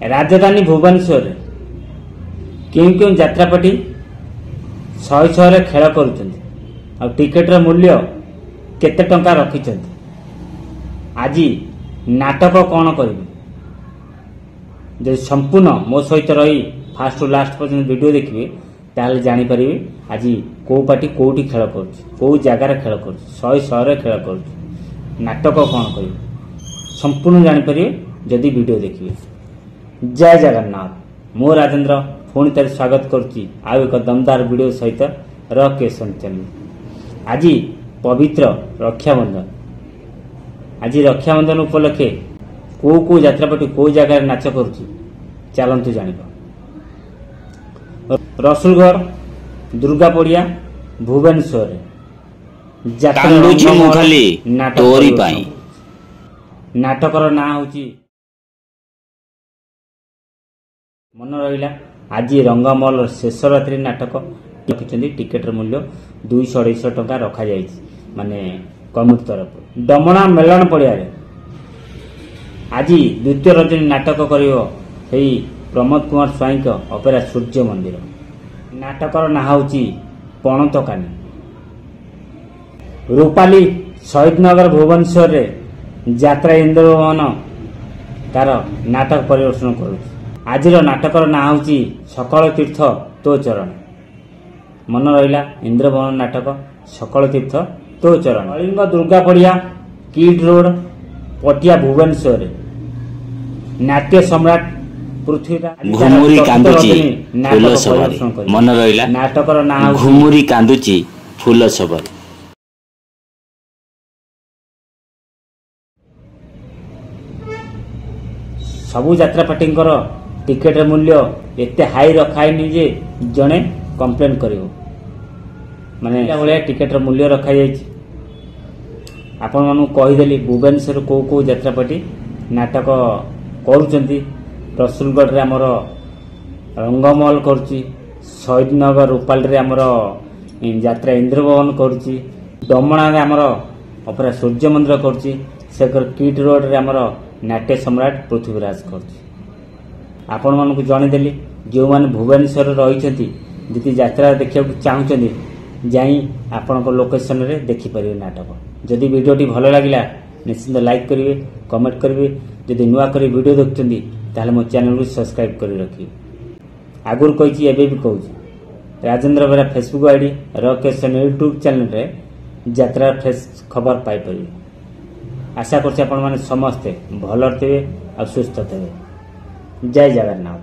राजधानी भुवनेश्वर क्यों क्यों यात्रापाटी शहे शहे खेल कर टिकेटर मूल्य केते टंका रखिंट आज नाटक कौन करेंगे जो संपूर्ण मो सहित रही फास्ट टू लास्ट पर्यटन वीडियो देखिए ताल जापर आज कौ पार्टी कौटी खेल कर जगार खेल कर शहे शहे खेल कर नाटक कौन कर संपूर्ण जापर जदि वीडियो देखिए। जय जगन्नाथ मो राजेंद्र पुणी तार स्वागत करुच्ची आउ एक दमदार वीडियो सहित रकेशन चैनल। आज पवित्र रक्षाबंधन आज रक्षाबंधन उपलक्षे कौ कौ यात्रापाटी कौ जगार नाच करुच्ची चलतु जान। रसुलगढ़ दुर्गा पड़िया भुवनेश्वर नाटकर ना हूँ मन रहा आज रंगमहल शेष रात्रि नाटक रखिंट टिकेटर मूल्य 200-250 टंका रखा जाए माने कमिटी तरफ डमणा मेलन पड़िया आज द्वितीय रजनी नाटक कर प्रमोद कुमार स्वाई अपेरा सूर्य मंदिर नाटकर ना हूँ पणतकानी रूपाली शहीदनगर भुवनेश्वर यात्रा इंद्रभवन तार नाटक परिदर्शन कर आज नाटकर ना हूँ सकल तीर्थ तो चरण मन रहा इंद्रभवन नाटक सकल तीर्थ तो चरण कलिंग दुर्गा पड़िया किड रोड पटिया भुवनेश्वर नाट्य सम्राट पृथ्वीराज घुमुरी कांदुची फूल सवारी मन रहा नाटकर ना घुमुरी कांदुची फूल सवारी सबु यात्रापाटी टिकेट मूल्य एते हाई रखाई जे जड़े कंप्लेन कर माने भाया टिकेट मूल्य रखा आपण मानू कहीदेली भुवनेश्वर कौ कौ यात्रापाटी नाटक करुँच रसुलगढ़ रे आमर रंगमहल करुच्ची शहीदनगर रूपाल रे आमर यात्रा इंद्रभवन करुच्ची डमणा रे आमर अपेरा सूर्य मंदिर करुच्ची सेकर किट रोड रे आमर नाट्य सम्राट पृथ्वीराज करुच्ची आपण मानू जणेदेली जो मैंने भुवनेश्वर रही जी यात्रा देखा चाहते जाई आपण लोकेशन रे देखिपारे नाटक। जदि वीडियोटी भल लगे निश्चिंत लाइक करेंगे कमेंट करेंगे जदि नुआ कर वीडियो देखते ताहले मो चैनल को सब्सक्राइब कर रखिए। आगुर कही एवं भी कहूँ राजेंद्र बेरा फेसबुक आईडी रकेशन यूट्यूब चैनल रे यात्रा फ्रेश खबर पाइपर। आशा कर समस्ते भल थे और सुस्थ थे। जय जगन्नाथ।